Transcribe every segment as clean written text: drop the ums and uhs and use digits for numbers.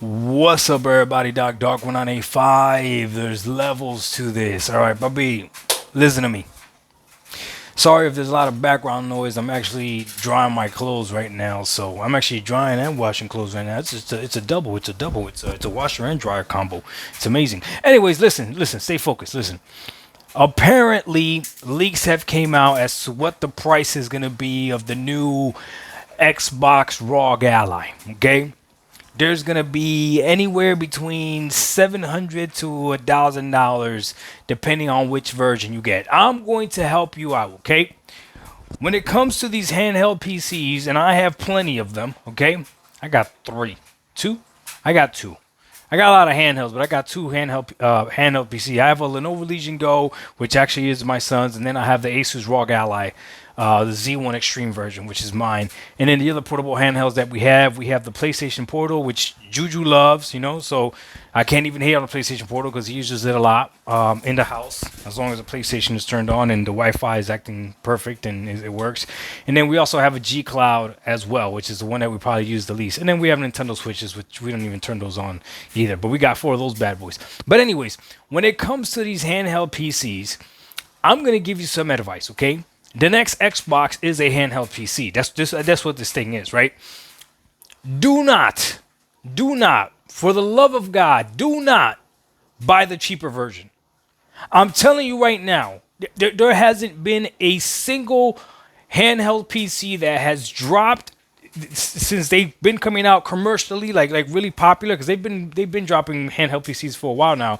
What's up, everybody? Dark 1985. There's levels to this. All right, Bobby, listen to me. Sorry if there's a lot of background noise. I'm actually drying my clothes right now, so I'm actually drying and washing clothes right now. It's a double. It's a double. It's a washer and dryer combo. It's amazing. Anyways, listen. Stay focused. Listen. Apparently, leaks have came out as to what the price is gonna be of the new Xbox Rog Ally. Okay, there's gonna be anywhere between $700 to $1,000 depending on which version you get. I'm going to help you out, okay? When it comes to these handheld PCs, and I have plenty of them, okay? I got two. I got two. I got a lot of handhelds, but I got two handheld PC. I have a Lenovo Legion Go, which actually is my son's, and then I have the Asus ROG Ally, the Z1 Extreme version, which is mine. And then the other portable handhelds that we have the PlayStation Portal, which Juju loves, so I can't even hate on the PlayStation Portal because he uses it a lot in the house, as long as the PlayStation is turned on and the Wi-Fi is acting perfect and it works. And then we also have a G Cloud as well, which is the one that we probably use the least. And then we have Nintendo Switches, which we don't even turn those on either. But we got four of those bad boys. But anyways, when it comes to these handheld PCs, I'm going to give you some advice, okay? The next Xbox is a handheld PC. That's what this thing is, right? Do not, for the love of God, do not buy the cheaper version. I'm telling you right now, there hasn't been a single handheld PC that has dropped since they've been coming out commercially, like really popular, because they've been dropping handheld PCs for a while now,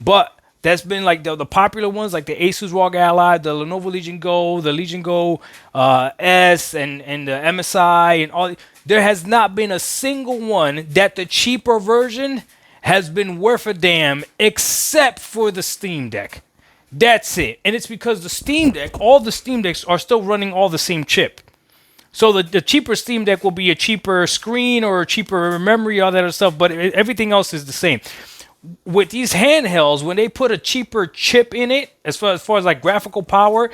but that's been like the popular ones, like the Asus ROG Ally, the Lenovo Legion Go, the Legion Go S, and the MSI, and all. There has not been a single one that the cheaper version has been worth a damn, except for the Steam Deck. That's it. And it's because the Steam Deck, all the Steam Decks are still running all the same chip. So the cheaper Steam Deck will be a cheaper screen or a cheaper memory, all that other stuff, but everything else is the same. With these handhelds, when they put a cheaper chip in it, as far as like graphical power,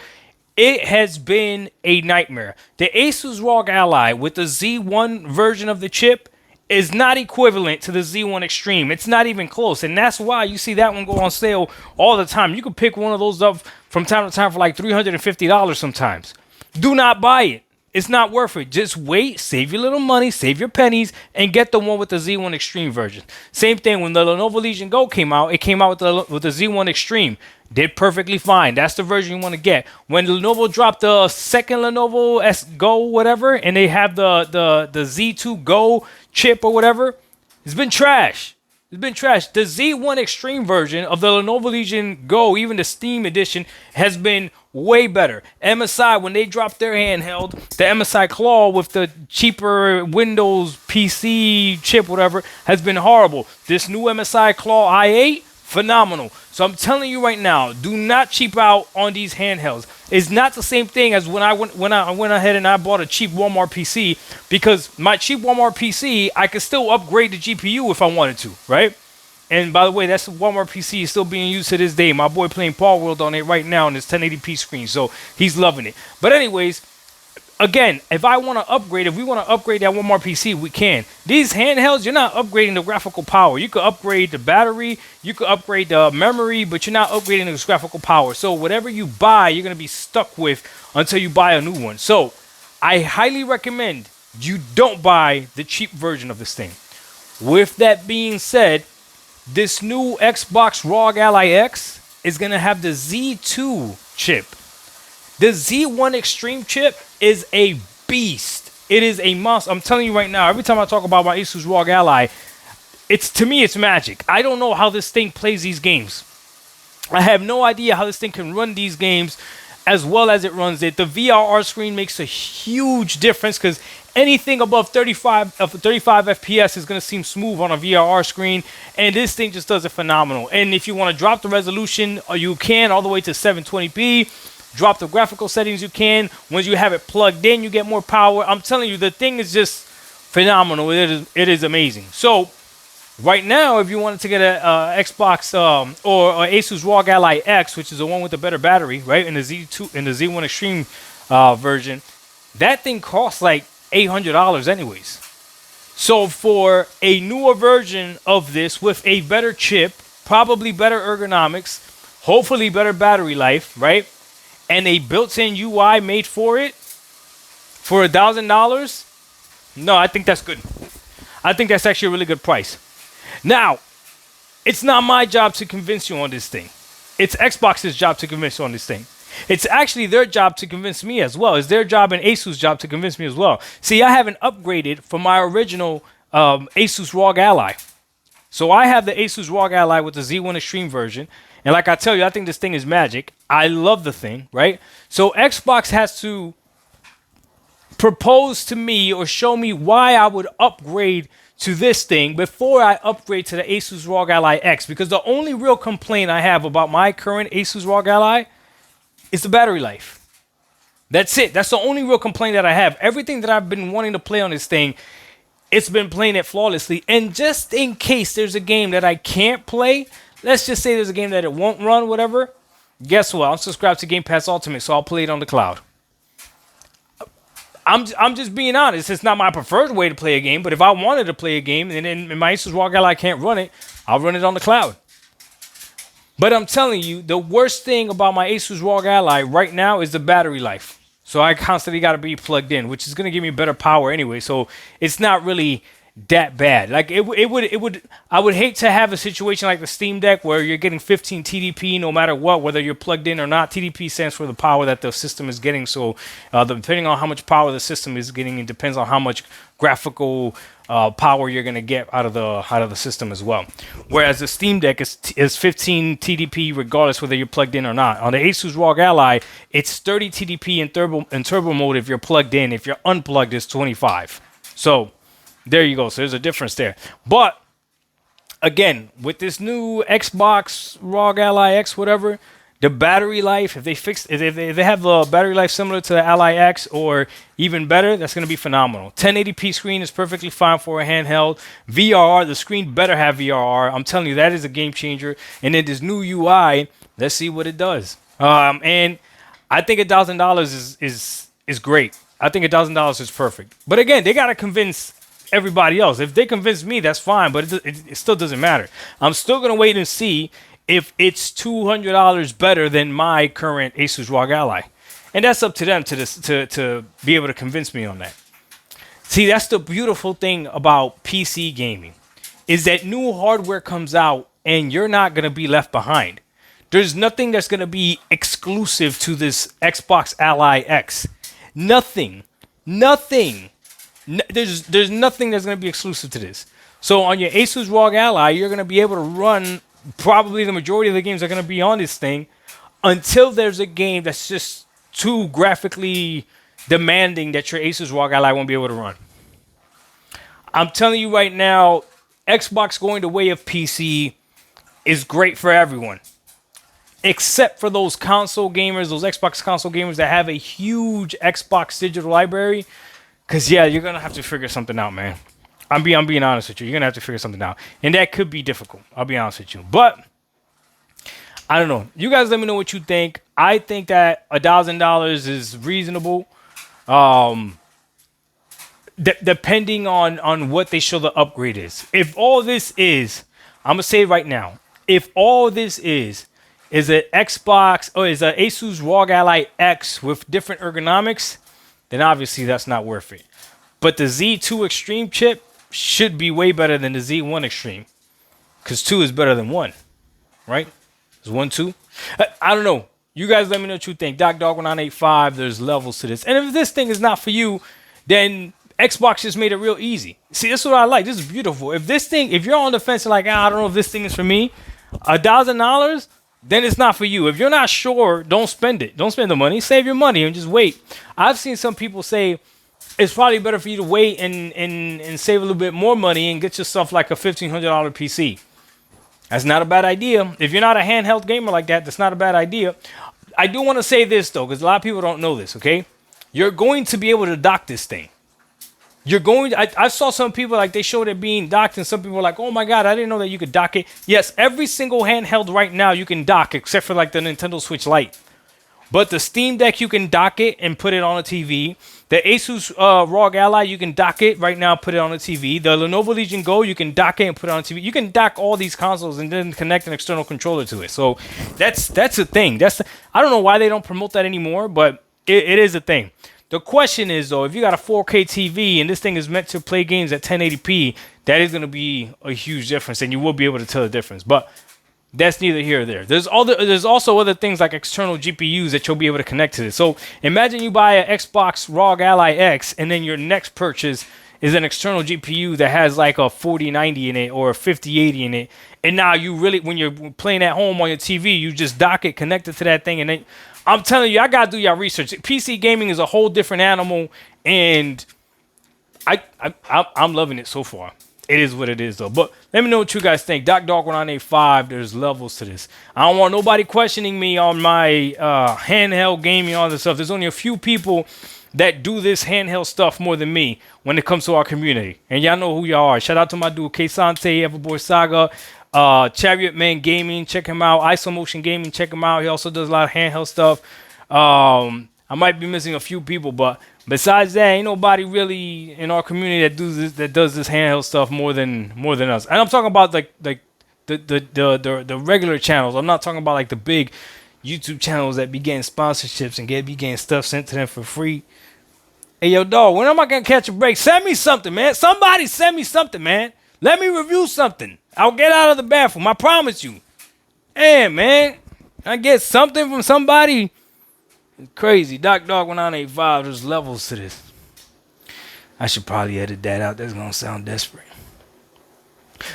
it has been a nightmare. The Asus ROG Ally with the Z1 version of the chip is not equivalent to the Z1 Extreme. It's not even close, and that's why you see that one go on sale all the time. You can pick one of those up from time to time for like $350 sometimes. Do not buy it. It's not worth it. Just wait, save your little money, save your pennies, and get the one with the Z1 Extreme version. Same thing when the Lenovo Legion Go came out. It came out with the Z1 Extreme. Did perfectly fine. That's the version you want to get. When Lenovo dropped the second Lenovo S Go whatever, and they have the Z2 Go chip or whatever, it's been trash. It's been trash. The Z1 Extreme version of the Lenovo Legion Go, even the Steam edition, has been way better. MSI, when they dropped their handheld, the MSI Claw with the cheaper Windows PC chip, whatever, has been horrible. This new MSI Claw i8, phenomenal. So I'm telling you right now, do not cheap out on these handhelds. It's not the same thing as when I went ahead and I bought a cheap Walmart PC, because my cheap Walmart PC, I could still upgrade the GPU if I wanted to, right? And by the way, that's Walmart PC is still being used to this day. My boy playing Paul World on it right now on his 1080p screen, so he's loving it. But anyways, again, if we want to upgrade that Walmart PC, we can. These handhelds, you're not upgrading the graphical power. You could upgrade the battery, you could upgrade the memory, but you're not upgrading the graphical power. So whatever you buy, you're going to be stuck with until you buy a new one. So I highly recommend you don't buy the cheap version of this thing. With that being said, this new Xbox ROG Ally X is going to have the Z2 chip. The Z1 Extreme chip is a beast. It is a monster. I'm telling you right now, every time I talk about my Asus ROG Ally, to me, it's magic. I don't know how this thing plays these games. I have no idea how this thing can run these games as well as it runs it. The VRR screen makes a huge difference, because anything above 35 FPS is going to seem smooth on a VRR screen, and this thing just does it phenomenal. And if you want to drop the resolution, you can all the way to 720p. Drop the graphical settings, you can. Once you have it plugged in, you get more power. I'm telling you, the thing is just phenomenal. It is amazing. So right now, if you wanted to get a Xbox or Asus ROG Ally X, which is the one with the better battery, right, in the Z1 Extreme version, that thing costs like $800 anyways. So for a newer version of this with a better chip, probably better ergonomics, hopefully better battery life, right? And a built-in UI made for it for $1,000, no, I think that's good. I think that's actually a really good price. Now, it's not my job to convince you on this thing. It's Xbox's job to convince you on this thing. It's actually their job to convince me as well. It's their job and Asus' job to convince me as well. See, I haven't upgraded from my original Asus Rog Ally. So I have the Asus Rog Ally with the Z1 Extreme version. And like I tell you, I think this thing is magic. I love the thing, right? So Xbox has to propose to me or show me why I would upgrade to this thing before I upgrade to the Asus Rog Ally X. Because the only real complaint I have about my current Asus Rog Ally is the battery life. That's it. That's the only real complaint that I have. Everything that I've been wanting to play on this thing, it's been playing it flawlessly. And just in case there's a game that I can't play, let's just say there's a game that it won't run, whatever. Guess what? I'm subscribed to Game Pass Ultimate, so I'll play it on the cloud. I'm just being honest. It's not my preferred way to play a game, but if I wanted to play a game and then my Asus ROG Ally can't run it, I'll run it on the cloud. But I'm telling you, the worst thing about my Asus ROG Ally right now is the battery life. So I constantly got to be plugged in, which is going to give me better power anyway. So it's not really that bad. Like I would hate to have a situation like the Steam Deck where you're getting 15 TDP no matter what, whether you're plugged in or not. TDP stands for the power that the system is getting. So depending on how much power the system is getting, it depends on how much graphical power you're going to get out of the system as well. Whereas the Steam Deck is 15 TDP regardless whether you're plugged in or not. On the Asus ROG Ally, it's 30 TDP in turbo mode if you're plugged in. If you're unplugged, it's 25. So there you go. So there's a difference there. But again, with this new Xbox ROG Ally X, whatever, the battery life, if they have a battery life similar to the Ally X or even better, that's going to be phenomenal. 1080p screen is perfectly fine for a handheld. VRR, the screen better have VRR. I'm telling you, that is a game changer. And then this new UI, let's see what it does. And I think $1,000 is great. I think $1,000 is perfect. But again, they got to convince everybody else. If they convince me, that's fine, but it still doesn't matter. I'm still going to wait and see if it's $200 better than my current Asus ROG Ally. And that's up to them to be able to convince me on that. See, that's the beautiful thing about PC gaming, is that new hardware comes out and you're not going to be left behind. There's nothing that's going to be exclusive to this Xbox Ally X. Nothing. There's nothing that's going to be exclusive to this. So on your Asus ROG Ally, you're going to be able to run probably the majority of the games that are going to be on this thing until there's a game that's just too graphically demanding that your Asus ROG Ally won't be able to run. I'm telling you right now, Xbox going the way of PC is great for everyone. Except for those console gamers, those Xbox console gamers that have a huge Xbox digital library. Because, yeah, you're going to have to figure something out, man. I'm being honest with you. You're going to have to figure something out. And that could be difficult. I'll be honest with you. But, I don't know. You guys let me know what you think. I think that $1,000 is reasonable. Depending on what they show the upgrade is. If all this is, I'm going to say it right now. If all this is an Xbox or is an Asus ROG Ally X with different ergonomics, then obviously that's not worth it. But the Z2 Extreme chip should be way better than the Z1 Extreme. Because 2 is better than 1. Right? Is 1 2? I don't know. You guys let me know what you think. DocDog1985, there's levels to this. And if this thing is not for you, then Xbox just made it real easy. See, this is what I like. This is beautiful. If you're on the fence and like, I don't know if this thing is for me, $1,000, then it's not for you. If you're not sure, don't spend it. Don't spend the money. Save your money and just wait. I've seen some people say it's probably better for you to wait and save a little bit more money and get yourself like a $1,500 PC. That's not a bad idea. If you're not a handheld gamer like that, that's not a bad idea. I do want to say this, though, because a lot of people don't know this, okay? You're going to be able to dock this thing. I saw some people, like, they showed it being docked, and some people were like, oh my God, I didn't know that you could dock it. Yes, every single handheld right now you can dock, except for like the Nintendo Switch Lite. But the Steam Deck, you can dock it and put it on a TV. The Asus ROG Ally, you can dock it right now, put it on a TV. The Lenovo Legion Go, you can dock it and put it on a TV. You can dock all these consoles and then connect an external controller to it. So that's a thing. I don't know why they don't promote that anymore, but it is a thing. The question is, though, if you got a 4K TV and this thing is meant to play games at 1080p, that is going to be a huge difference, and you will be able to tell the difference. But that's neither here or there. There's also other things like external GPUs that you'll be able to connect to this. So imagine you buy an Xbox ROG Ally X, and then your next purchase is an external GPU that has like a 4090 in it or a 5080 in it. And now you really, when you're playing at home on your TV, you just dock it, connect it to that thing, and then I'm telling you, I gotta do your research. PC gaming is a whole different animal, and I'm loving it so far. It is what it is, though. But let me know what you guys think. DocDog1985, there's levels to this. I don't want nobody questioning me on my handheld gaming, all this stuff. There's only a few people that do this handheld stuff more than me when it comes to our community. And y'all know who y'all are. Shout out to my dude, K-Sante, Everboy Saga, Chariot Man Gaming. Check him out. IsoMotion Gaming. Check him out. He also does a lot of handheld stuff. I might be missing a few people, but besides that, ain't nobody really in our community that does this handheld stuff more than us. And I'm talking about like the regular channels. I'm not talking about like the big YouTube channels that be getting sponsorships and be getting stuff sent to them for free. Hey, yo, dog, when am I gonna catch a break? Send me something, man. Somebody send me something, man. Let me review something. I'll get out of the bathroom. I promise you. Hey, man, I get something from somebody. It's crazy. DocDog1985, there's levels to this. I should probably edit that out. That's gonna sound desperate.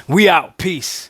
We out. Peace.